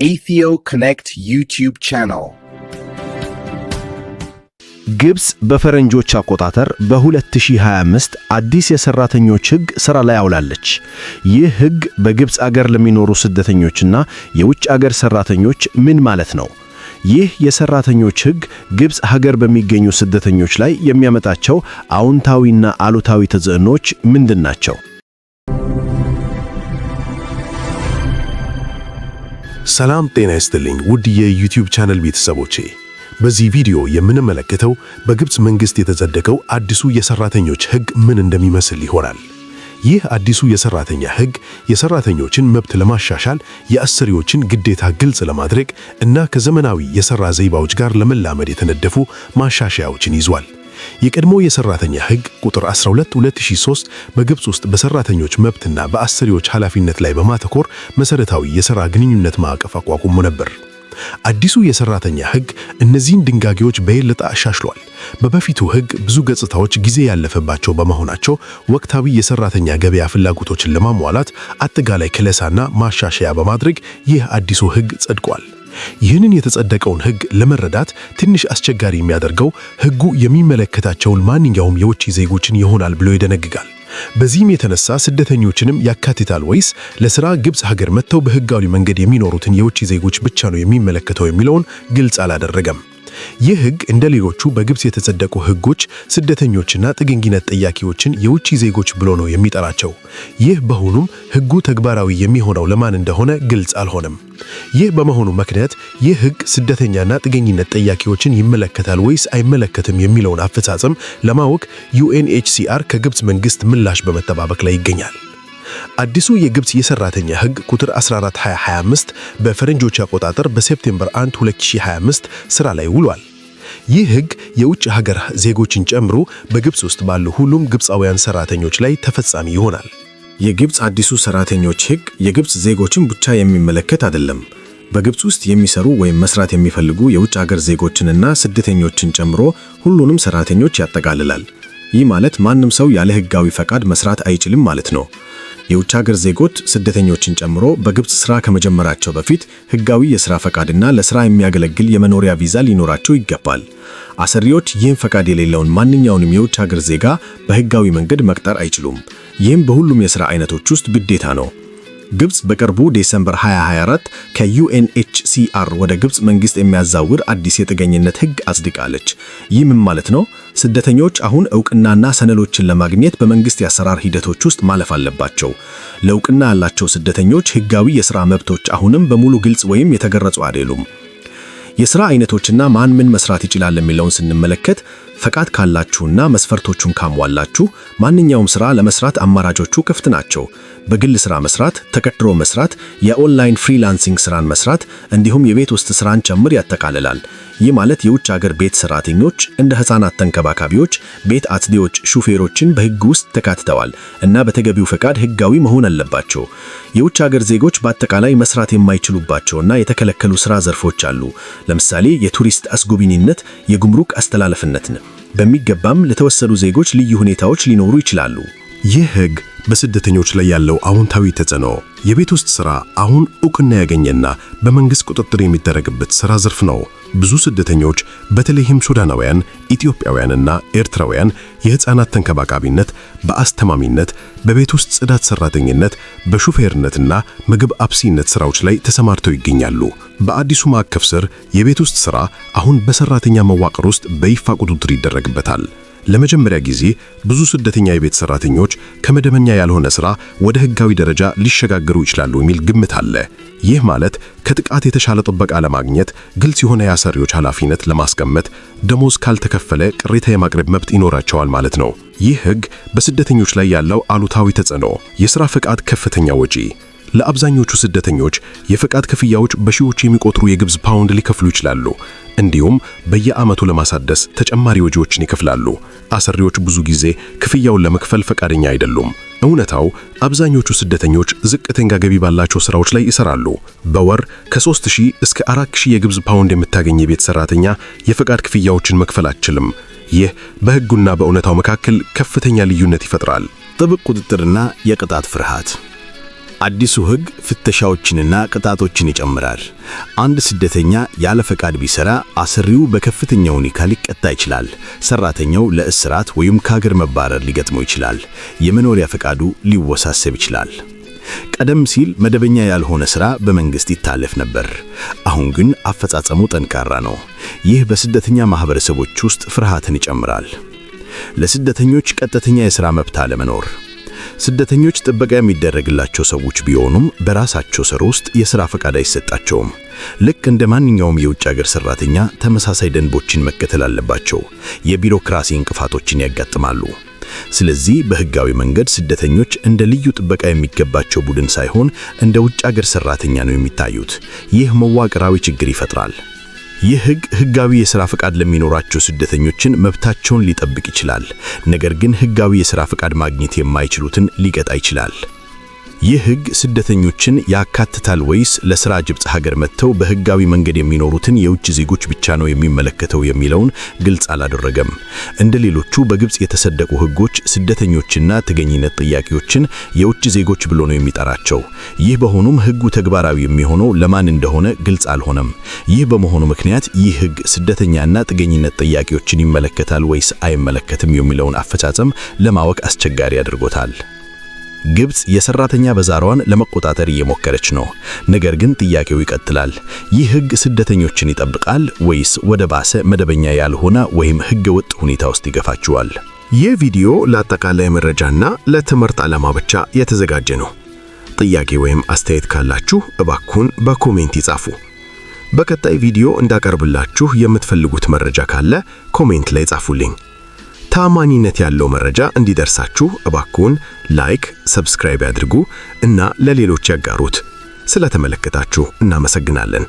Ethio Connect YouTube channel. ግብጽ በፈረንጆች አቆጣጠር በ2025 አዲስ የሰራተኞች ሕግ ሥራ ላይ አውላለች። ይህ ሕግ በግብጽ አገር ለሚኖሩ ስደተኞችና የውጭ አገር ሰራተኞች ምን ማለት ነው? ይህ የሰራተኞች ሕግ ግብጽ ሀገር በሚገኙ ስደተኞች ላይ የሚያመጣቸው አዎንታዊና አሉታዊ ተጽዕኖዎች ምንድናቸው? ሰላም ጤና ይስጥልኝ ውድ የዩቲዩብ ቻናል ቤተሰቦቼ። በዚህ ቪዲዮ የምንመለከተው በግብጽ መንግስት የተጸደቀው አዲሱ የሰራተኞች ሕግ ምን እንደሚመስል ይሆናል። ይህ አዲሱ የሰራተኛ ሕግ የሰራተኞችን መብት ለማሻሻል፣ የአሰሪዎችን ግዴታ ግልጽ ለማድረግ እና ከዘመናዊ የሥራ ዘይቤዎች ጋር ለመላመድ የተነደፉ ማሻሻያዎችን ይዟል። የቀድሞ የሰራተኛ ሕግ ቁጥር 12/2003 በግብጽ ውስጥ በሰራተኞች መብትና በአሰሪዎች ኃላፊነት ላይ በማተኮር መሰረታዊ የሥራ ግንኙነት ማዕቀፍ አቋቁሞ ነበር። አዲሱ የሰራተኛ ሕግ እነዚህን ድንጋጌዎች በየለጠ አሻሽሏል። በበፊቱ ሕግ ብዙ ገጽታዎች ጊዜ ያለፈባቸው በመሆናቸው ወቅታዊ የሰራተኛ ገበያ ፍላጎቶችን ለማሟላት አጠቃላይ ክለሳና ማሻሻያ በማድረግ ይህ አዲሱ ሕግ ጸድቋል። ይህንን የተጸደቀውን ሕግ ለመረዳት ትንሽ አስቸጋሪ የሚያደርገው ሕጉ የሚመለከታቸውን ማንኛውም የውጭ ዜጎችን ይሆናል ብሎ ይደነግጋል። በዚህም የተነሳ ስደተኞችንም ያካትታል ወይስ ለሥራ ግብጽ ሀገር መጥተው በሕጋዊ መንገድ የሚኖሩትን የውጭ ዜጎች ብቻ ነው የሚመለከተው የሚለውን ግልጽ አላደረገም። ይህ ሕግ እንደ ሌሎቹ በግብጽ የተጸደቁ ሕጎች ስደተኞችና ጥገኝነት ጠያቂዎችን የውጭ ዜጎች ብሎ ነው የሚጠራቸው። ይህ በሆኑም ሕጉ ተግባራዊ የሚሆነው ለማን እንደሆነ ግልጽ አልሆነም። ይህ በመሆኑ ምክንያት ይህ ሕግ ስደተኛና ጥገኝነት ጠያቂዎችን ይመለከታል ወይስ አይመለከትም የሚለውን አፈጻጸም ለማወቅ ዩኤንኤችሲአር ከግብጽ መንግስት ምላሽ በመጠባበቅ ላይ ይገኛል። አዲሱ የግብጽ የሰራተኛ ሕግ ቁጥር 14/2025 በፈረንጆች አቆጣጠር በሴፕቴምበር 1 2025 ሥራ ላይ ውሏል። ይህ ሕግ የውጭ ሀገር ዜጎችን ጨምሮ በግብጽ ውስጥ ባሉ ሁሉም ግብጻውያን ሰራተኞች ላይ ተፈጻሚ ይሆናል። የግብጽ አዲሱ ሰራተኞች ሕግ የግብጽ ዜጎችን ብቻ የሚመለከት አይደለም። በግብጽ ውስጥ የሚሰሩ ወይም መስራት የሚፈልጉ የውጭ ሀገር ዜጎችንና ስደተኞችን ጨምሮ ሁሉንም ሰራተኞች ያጠቃልላል። ይህ ማለት ማንም ሰው ያለ ሕጋዊ ፈቃድ መስራት አይችልም ማለት ነው። የውጭ ሀገር ዜጎች ስደተኞችን ጨምሮ በግብጽ ሥራ ከመጀመራቸው በፊት ሕጋዊ የሥራ ፈቃድና ለሥራ የሚያገለግል የመኖሪያ ቪዛ ሊኖራቸው ይገባል። አሰሪዎች ይህን ፈቃድ የሌለውን ማንኛውንም የውጭ ሀገር ዜጋ በሕጋዊ መንገድ መቅጠር አይችሉም። ይህም በሁሉም የሥራ አይነቶች ውስጥ ግዴታ ነው። ግብጽ በቅርቡ ዲሴምበር 2024 ከዩኤንኤችሲአር ወደ ግብጽ መንግስት የሚያዛውር አዲስ የጥገኝነት ሕግ አጽድቃለች። ይህ ምን ማለት ነው? ስደተኞች አሁን ዕውቅናና ሰነዶችን ለማግኘት በመንግስት የአሰራር ሂደቶች ውስጥ ማለፍ አለባቸው። ለዕውቅና ያላቸው ስደተኞች ሕጋዊ የሥራ መብቶች አሁንም በሙሉ ግልጽ ወይም የተገረጹ አይደሉም። የሥራ አይነቶችና ማን ምን መስራት ይችላል የሚለውን ስንመለከት ፈቃድ ካላችሁና መስፈርቶቹን ካሟላችሁ ማንኛውም ሥራ ለመስራት አማራጮቹ ክፍት ናቸው። በግል ሥራ መስራት፣ ተቀጥሮ መስራት፣ የኦንላይን ፍሪላንሲንግ ሥራን መስራት እንዲሁም የቤት ውስጥ ሥራን ጭምር ያጠቃልላል። ይህ ማለት የውጭ ሀገር ቤት ሠራተኞች እንደ ሕፃናት ተንከባካቢዎች፣ ቤት አጽጂዎች፣ ሹፌሮችን በሕግ ውስጥ ተካትተዋል እና በተገቢው ፈቃድ ሕጋዊ መሆን አለባቸው። የውጭ ሀገር ዜጎች በአጠቃላይ መስራት የማይችሉባቸውና የተከለከሉ ሥራ ዘርፎች አሉ። ለምሳሌ የቱሪስት አስጎብኝነት፣ የጉምሩክ አስተላለፍነት። በሚገባም ለተወሰኑ ዜጎች ልዩ ሁኔታዎች ሊኖሩ ይችላሉ። ይህ ሕግ በስደተኞች ላይ ያለው አዎንታዊ ተጽዕኖ የቤት ውስጥ ሥራ አሁን ዕውቅና ያገኘና በመንግሥት ቁጥጥር የሚደረግበት ሥራ ዘርፍ ነው። ብዙ ስደተኞች በተለይም ሱዳናውያን፣ ኢትዮጵያውያንና ኤርትራውያን የሕፃናት ተንከባካቢነት፣ በአስተማሚነት፣ በቤት ውስጥ ጽዳት ሠራተኝነት፣ በሹፌርነትና ምግብ አብሳይነት ሥራዎች ላይ ተሰማርተው ይገኛሉ። በአዲሱ ማዕቀፍ ስር የቤት ውስጥ ሥራ አሁን በሠራተኛ መዋቅር ውስጥ በይፋ ቁጥጥር ይደረግበታል። ለመጀመሪያ ጊዜ ብዙ ስደተኛ የቤት ሰራተኞች ከመደበኛ ያልሆነ ሥራ ወደ ሕጋዊ ደረጃ ሊሸጋገሩ ይችላሉ የሚል ግምት አለ። ይህ ማለት ከጥቃት የተሻለ ጥበቃ ለማግኘት፣ ግልጽ የሆነ የአሰሪዎች ኃላፊነት ለማስቀመጥ፣ ደሞዝ ካልተከፈለ ቅሬታ የማቅረብ መብት ይኖራቸዋል ማለት ነው። ይህ ሕግ በስደተኞች ላይ ያለው አሉታዊ ተጽዕኖ የሥራ ፈቃድ ከፍተኛ ወጪ። ለአብዛኞቹ ስደተኞች የፈቃድ ክፍያዎች በሺዎች የሚቆጠሩ የግብጽ ፓውንድ ሊከፍሉ ይችላሉ። እንዲሁም በየዓመቱ ለማሳደስ ተጨማሪ ወጪዎችን ይከፍላሉ። አሰሪዎች ብዙ ጊዜ ክፍያውን ለመክፈል ፈቃደኛ አይደሉም። እውነታው አብዛኞቹ ስደተኞች ዝቅተኛ ገቢ ባላቸው ሥራዎች ላይ ይሰራሉ። በወር ከ3000 እስከ 4000 የግብጽ ፓውንድ የምታገኝ የቤት ሰራተኛ የፈቃድ ክፍያዎችን መክፈል አትችልም። ይህ በሕጉና በእውነታው መካከል ከፍተኛ ልዩነት ይፈጥራል። ጥብቅ ቁጥጥርና የቅጣት ፍርሃት። አዲሱ ሕግ ፍተሻዎችንና ቅጣቶችን ይጨምራል። አንድ ስደተኛ ያለ ፈቃድ ቢሰራ አሰሪው በከፍተኛ ሁኔታ ሊቀጣ ይችላል። ሰራተኛው ለእስራት ወይም ከሀገር መባረር ሊገጥመው ይችላል። የመኖሪያ ፈቃዱ ሊወሳሰብ ይችላል። ቀደም ሲል መደበኛ ያልሆነ ሥራ በመንግስት ይታለፍ ነበር። አሁን ግን አፈጻጸሙ ጠንካራ ነው። ይህ በስደተኛ ማህበረሰቦች ውስጥ ፍርሃትን ይጨምራል። ለስደተኞች ቀጥተኛ የሥራ መብት አለመኖር። ስደተኞች ጥበቃ የሚደረግላቸው ሰዎች ቢሆኑም በራሳቸው ሥራ ውስጥ የሥራ ፈቃድ አይሰጣቸውም። ልክ እንደ ማንኛውም የውጭ ሀገር ሰራተኛ ተመሳሳይ ደንቦችን መከተል አለባቸው። የቢሮክራሲ እንቅፋቶችን ያጋጥማሉ። ስለዚህ በህጋዊ መንገድ ስደተኞች እንደ ልዩ ጥበቃ የሚገባቸው ቡድን ሳይሆን እንደ ውጭ ሀገር ሰራተኛ ነው የሚታዩት። ይህ መዋቅራዊ ችግር ይፈጥራል። ይህ ሕግ ህጋዊ የሥራ ፈቃድ ለሚኖራቸው ስደተኞችን መብታቸውን ሊጠብቅ ይችላል። ነገር ግን ህጋዊ የሥራ ፈቃድ ማግኘት የማይችሉትን ሊቀጣ ይችላል። ይህ ሕግ ስደተኞችን ያካትታል ወይስ ለሥራ ግብጽ ሀገር መጥተው በህጋዊ መንገድ የሚኖሩትን የውጭ ዜጎች ብቻ ነው የሚመለከተው የሚለውን ግልጽ አላደረገም። እንደ ሌሎቹ በግብጽ የተሰደቁ ሕጎች ስደተኞችና ጥገኝነት ጥያቄዎችን የውጭ ዜጎች ብሎ ነው የሚጠራቸው። ይህ በሆኑም ሕጉ ተግባራዊ የሚሆነው ለማን እንደሆነ ግልጽ አልሆነም። ይህ በመሆኑ ምክንያት ይህ ሕግ ስደተኛና ጥገኝነት ጥያቄዎችን ይመለከታል ወይስ አይመለከትም የሚለውን አፈጻጸም ለማወቅ አስቸጋሪ አድርጎታል። ግብጽ የሰራተኛ በዛሯን ለመቆጣጠር እየሞከረች ነው። ነገር ግን ጥያቄው ይቀጥላል። ይህ ሕግ ስደተኞችን ይጠብቃል ወይስ ወደ ባሰ መደበኛ ያልሆነ ወይም ሕገ ወጥ ሁኔታ ውስጥ ይገፋቸዋል? ይህ ቪዲዮ ለአጠቃላይ መረጃና ለትምህርት ዓላማ ብቻ የተዘጋጀ ነው። ጥያቄ ወይም አስተያየት ካላችሁ እባክዎን በኮሜንት ይጻፉ። በቀጣይ ቪዲዮ እንዳቀርብላችሁ የምትፈልጉት መረጃ ካለ ኮሜንት ላይ ጻፉልኝ። ታማኝነት ያለው መረጃ እንዲደርሳችሁ እባክዎን ላይክ፣ ሰብስክራይብ ያድርጉ እና ለሌሎች ያጋሩት። ስለተመለከታችሁ እናመሰግናለን።